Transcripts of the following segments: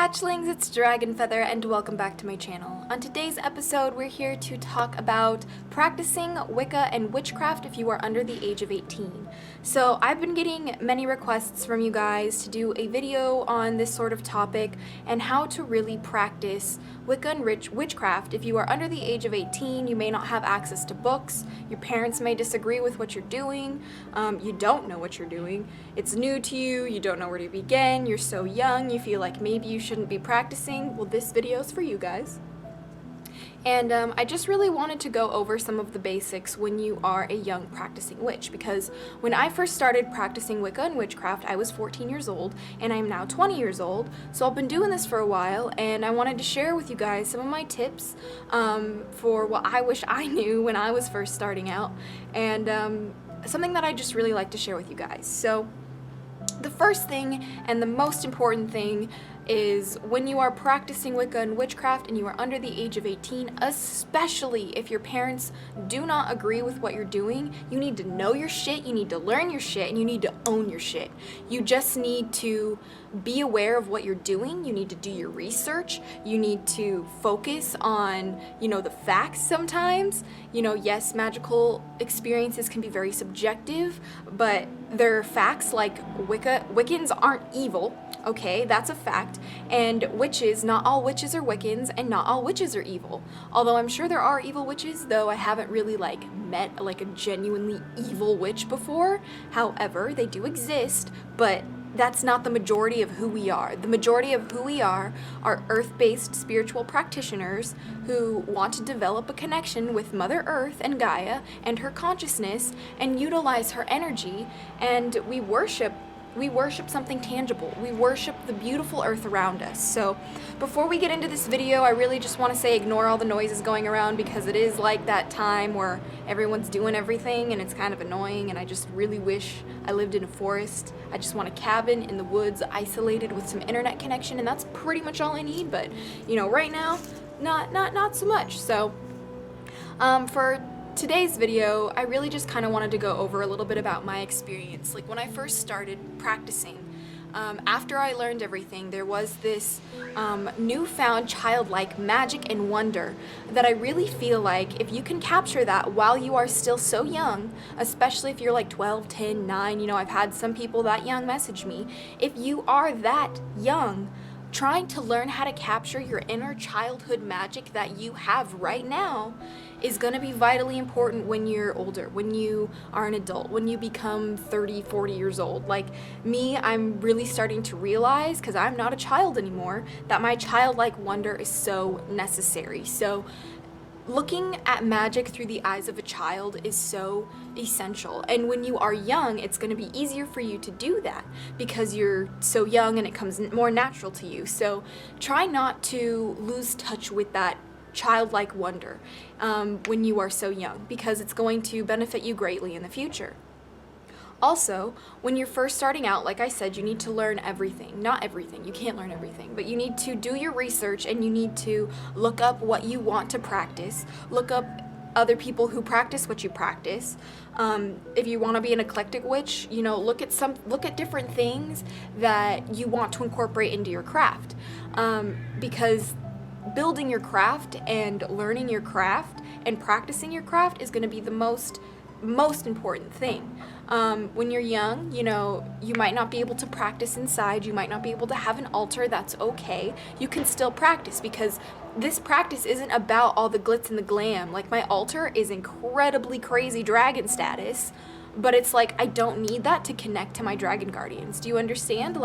Hatchlings, it's DragonFeather and welcome back to my channel. On today's episode, we're here to talk about practicing Wicca and witchcraft if you are under the age of 18. So I've been getting many requests from you guys to do a video on this sort of topic and how to really practice Wicca and witchcraft. If you are under the age of 18, you may not have access to books, your parents may disagree with what you're doing, you don't know what you're doing, it's new to you, you don't know where to begin, you're so young, you feel like maybe you shouldn't be practicing. Well, this video is for you guys. And I just really wanted to go over some of the basics when you are a young practicing witch, because when I first started practicing Wicca and witchcraft, I was 14 years old, and I'm now 20 years old, so I've been doing this for a while, and I wanted to share with you guys some of my tips for what I wish I knew when I was first starting out, and something that I just really like to share with you guys. So the first thing and the most important thing is when you are practicing Wicca and witchcraft and you are under the age of 18, especially if your parents do not agree with what you're doing, you need to know your shit, you need to learn your shit, and you need to own your shit. You just need to be aware of what you're doing, you need to do your research, you need to focus on, the facts sometimes. Yes, magical experiences can be very subjective, but there are facts like Wiccans aren't evil, okay, that's a fact, and witches, not all witches are Wiccans, and not all witches are evil. Although I'm sure there are evil witches, though I haven't really met a genuinely evil witch before. However, they do exist, but that's not the majority of who we are. The majority of who we are earth-based spiritual practitioners who want to develop a connection with Mother Earth and Gaia and her consciousness and utilize her energy, and we worship something tangible. We worship the beautiful earth around us. So before we get into this video, I really just want to say ignore all the noises going around, because it is like that time where everyone's doing everything and it's kind of annoying, and I just really wish I lived in a forest. I just want a cabin in the woods, isolated with some internet connection, and that's pretty much all I need. But right now, not so much. So for today's video, I really just kind of wanted to go over a little bit about my experience. When I first started practicing, after I learned everything, there was this newfound childlike magic and wonder that I really feel like if you can capture that while you are still so young, especially if you're 12, 10, 9, I've had some people that young message me. If you are that young, trying to learn how to capture your inner childhood magic that you have right now is going to be vitally important when you're older, when you are an adult, when you become 30, 40 years old. Like me, I'm really starting to realize, because I'm not a child anymore, that my childlike wonder is so necessary. So looking at magic through the eyes of a child is so essential. And when you are young, it's going to be easier for you to do that because you're so young and it comes more natural to you. So try not to lose touch with that childlike wonder when you are so young, because it's going to benefit you greatly in the future. Also, when you're first starting out, like I said, you need to learn everything. Not everything, you can't learn everything, but you need to do your research and you need to look up what you want to practice, look up other people who practice what you practice. If you want to be an eclectic witch, look at different things that you want to incorporate into your craft, because building your craft and learning your craft and practicing your craft is going to be the most important thing. When you're young, you might not be able to practice inside, you might not be able to have an altar. That's okay. You can still practice, because this practice isn't about all the glitz and the glam. My altar is incredibly crazy dragon status, but it's I don't need that to connect to my dragon guardians. Do you understand?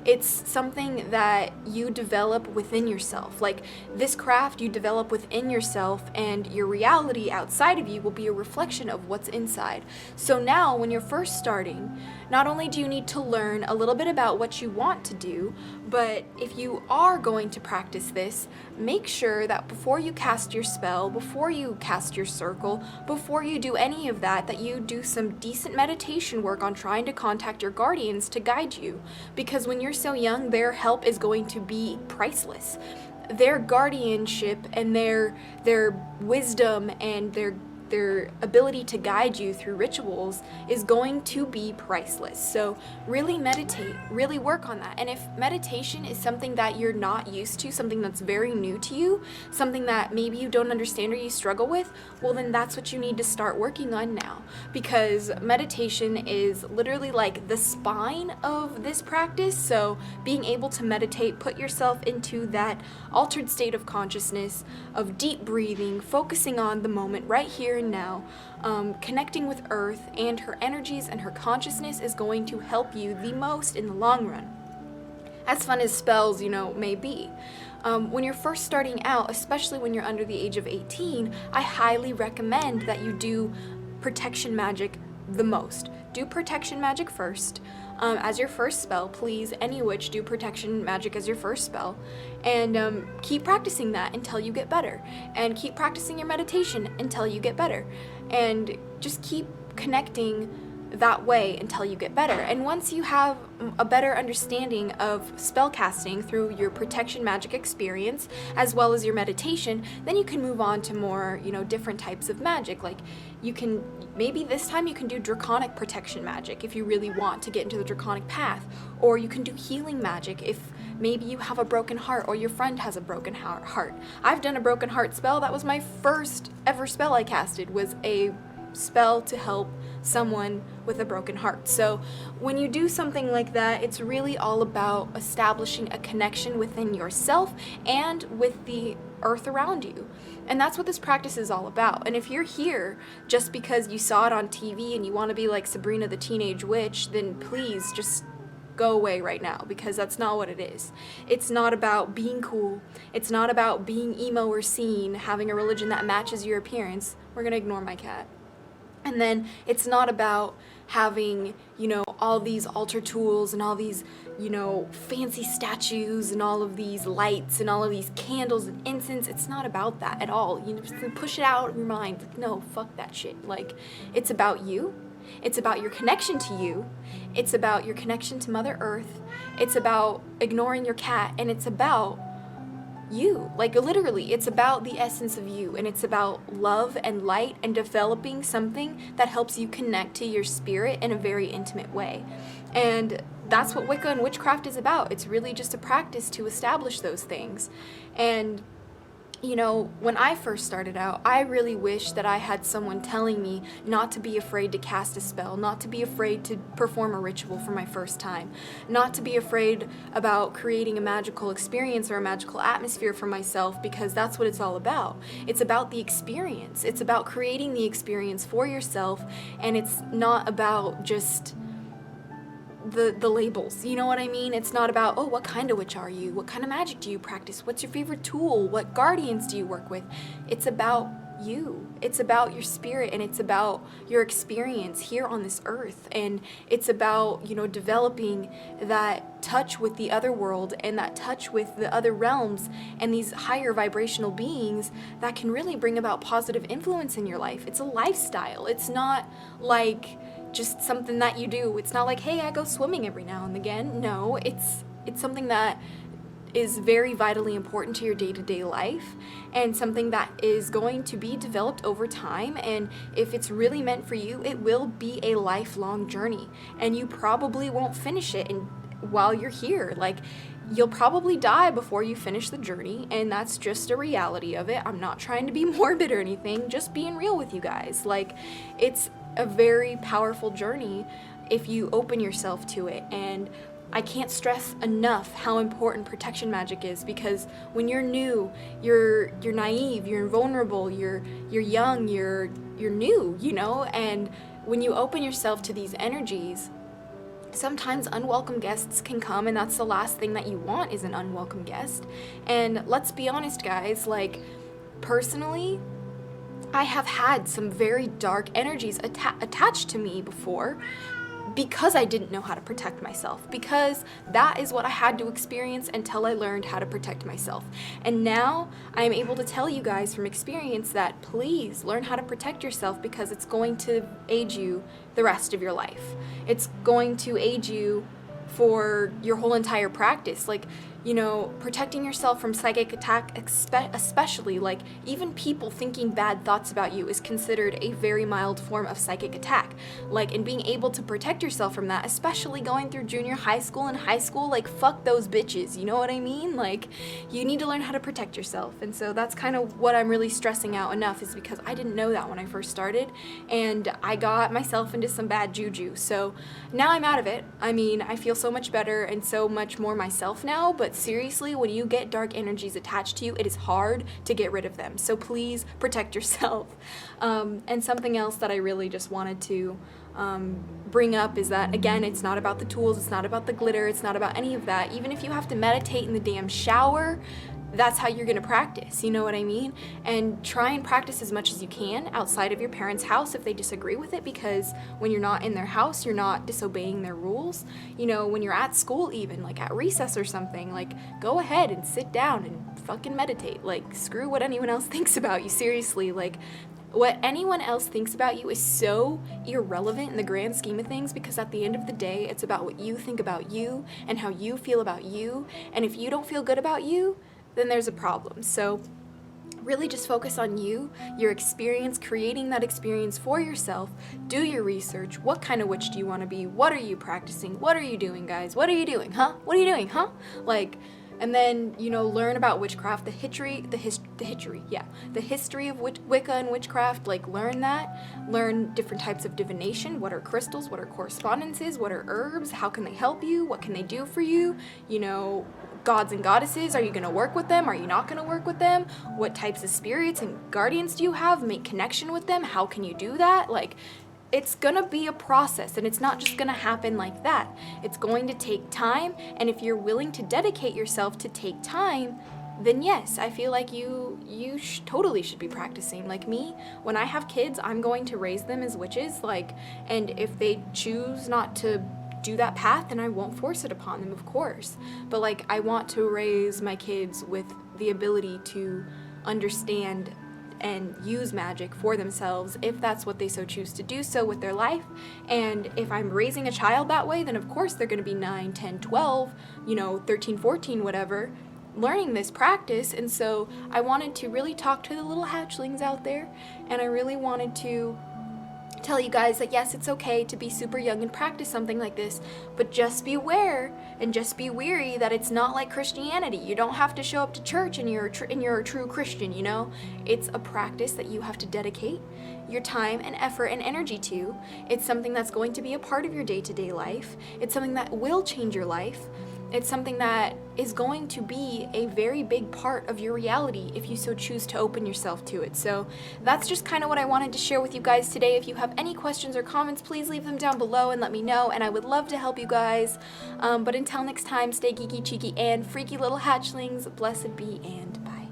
It's something that you develop within yourself. This craft you develop within yourself, and your reality outside of you will be a reflection of what's inside. So now when you're first starting, not only do you need to learn a little bit about what you want to do, but if you are going to practice this, make sure that before you cast your spell, before you cast your circle, before you do any of that, that you do some decent meditation work on trying to contact your guardians to guide you. Because when you're so young, their help is going to be priceless. Their guardianship and their wisdom and their their ability to guide you through rituals is going to be priceless. So really meditate, really work on that. And if meditation is something that you're not used to, something that's very new to you, something that maybe you don't understand or you struggle with, well then that's what you need to start working on now, because meditation is literally like the spine of this practice. So being able to meditate, put yourself into that altered state of consciousness, of deep breathing, focusing on the moment right here and now, connecting with Earth and her energies and her consciousness is going to help you the most in the long run. As fun as spells, may be. When you're first starting out, especially when you're under the age of 18, I highly recommend that you do protection magic the most. Do protection magic first. As your first spell, please, any witch, do protection magic as your first spell, and keep practicing that until you get better, and keep practicing your meditation until you get better, and just keep connecting that way until you get better. And once you have a better understanding of spell casting through your protection magic experience as well as your meditation, then you can move on to more, different types of magic. Like maybe this time you can do draconic protection magic if you really want to get into the draconic path, or you can do healing magic if maybe you have a broken heart or your friend has a broken heart. I've done a broken heart spell. That was my first ever spell I casted, was a spell to help someone with a broken heart. So when you do something like that, it's really all about establishing a connection within yourself and with the earth around you. And that's what this practice is all about. And if you're here just because you saw it on TV and you want to be like Sabrina the Teenage Witch, then please just go away right now, because that's not what it is. It's not about being cool. It's not about being emo or seen, having a religion that matches your appearance. We're gonna ignore my cat. And then it's not about having, all these altar tools and all these, fancy statues and all of these lights and all of these candles and incense. It's not about that at all. Just push it out of your mind. Like, no, fuck that shit. Like, it's about you. It's about your connection to you. It's about your connection to Mother Earth. It's about ignoring your cat, and it's about you. Like, literally, it's about the essence of you, and it's about love and light and developing something that helps you connect to your spirit in a very intimate way. And that's what Wicca and witchcraft is about. It's really just a practice to establish those things. And when I first started out, I really wish that I had someone telling me not to be afraid to cast a spell, not to be afraid to perform a ritual for my first time, not to be afraid about creating a magical experience or a magical atmosphere for myself, because that's what it's all about. It's about the experience. It's about creating the experience for yourself, and it's not about just the labels, you know what I mean? It's not about, oh, what kind of witch are you? What kind of magic do you practice? What's your favorite tool? What guardians do you work with? It's about you. It's about your spirit, and it's about your experience here on this earth. And it's about, developing that touch with the other world and that touch with the other realms and these higher vibrational beings that can really bring about positive influence in your life. It's a lifestyle. It's not like just something that you do. It's not like, hey, I go swimming every now and again. No, it's something that is very vitally important to your day-to-day life, and something that is going to be developed over time. And if it's really meant for you, it will be a lifelong journey, and you probably won't finish it while you're here. Like, you'll probably die before you finish the journey, and that's just a reality of it. I'm not trying to be morbid or anything, just being real with you guys. Like, it's a very powerful journey if you open yourself to it. And I can't stress enough how important protection magic is, because when you're new, you're naive, you're vulnerable, you're young, you're new, and when you open yourself to these energies, sometimes unwelcome guests can come, and that's the last thing that you want, is an unwelcome guest. And let's be honest, guys, like, personally, I have had some very dark energies attached to me before, because I didn't know how to protect myself, because that is what I had to experience until I learned how to protect myself. And now I am able to tell you guys from experience that please learn how to protect yourself, because it's going to aid you the rest of your life. It's going to aid you for your whole entire practice. Like, you know, protecting yourself from psychic attack, especially, like, even people thinking bad thoughts about you is considered a very mild form of psychic attack. Like, and being able to protect yourself from that, especially going through junior high school and high school, like, fuck those bitches, you know what I mean? Like, you need to learn how to protect yourself. And so that's kind of what I'm really stressing out enough, is because I didn't know that when I first started, and I got myself into some bad juju. So now I'm out of it. I mean, I feel so much better and so much more myself now, but seriously, when you get dark energies attached to you, it is hard to get rid of them. So please protect yourself. And something else that I really just wanted to bring up is that, again, it's not about the tools, it's not about the glitter, it's not about any of that. Even if you have to meditate in the damn shower, that's how you're gonna practice, you know what I mean? And try and practice as much as you can outside of your parents' house if they disagree with it, because when you're not in their house, you're not disobeying their rules. You know, when you're at school, even, like at recess or something, like, go ahead and sit down and fucking meditate. Like, screw what anyone else thinks about you, seriously. Like, what anyone else thinks about you is so irrelevant in the grand scheme of things, because at the end of the day, it's about what you think about you and how you feel about you. And if you don't feel good about you, then there's a problem. So really just focus on you, your experience, creating that experience for yourself. Do your research. What kind of witch do you want to be? What are you practicing? What are you doing, guys? What are you doing, huh? What are you doing, huh? Like, and then, you know, learn about witchcraft, the history of Wicca and witchcraft. Like, learn that. Learn different types of divination. What are crystals? What are correspondences? What are herbs? How can they help you? What can they do for you? You know, gods and goddesses, are you going to work with them? Are you not going to work with them? What types of spirits and guardians do you have? Make connection with them. How can you do that? Like, it's gonna be a process, and it's not just gonna happen like that. It's going to take time, and if you're willing to dedicate yourself to take time, then yes, I feel like you totally should be practicing. Like me, when I have kids, I'm going to raise them as witches, like, and if they choose not to do that path, then I won't force it upon them, of course. But like, I want to raise my kids with the ability to understand and use magic for themselves if that's what they so choose to do so with their life. And if I'm raising a child that way, then of course they're going to be 9, 10, 12, you know, 13, 14, whatever, learning this practice. And so I wanted to really talk to the little hatchlings out there, and I really wanted to tell you guys that yes, it's okay to be super young and practice something like this, but just beware and just be weary that it's not like Christianity. You don't have to show up to church and you're a true Christian, you know? It's a practice that you have to dedicate your time and effort and energy to. It's something that's going to be a part of your day-to-day life. It's something that will change your life. It's something that is going to be a very big part of your reality if you so choose to open yourself to it. So that's just kind of what I wanted to share with you guys today. If you have any questions or comments, please leave them down below and let me know, and I would love to help you guys. But until next time, stay geeky, cheeky, and freaky little hatchlings. Blessed be, and bye.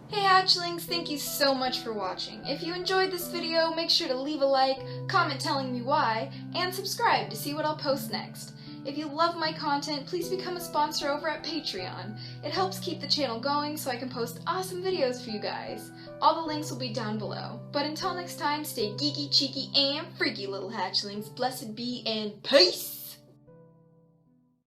Hey hatchlings, thank you so much for watching. If you enjoyed this video, make sure to leave a like, comment telling me why, and subscribe to see what I'll post next. If you love my content, please become a sponsor over at Patreon. It helps keep the channel going so I can post awesome videos for you guys. All the links will be down below. But until next time, stay geeky, cheeky, and freaky little hatchlings. Blessed be, and peace!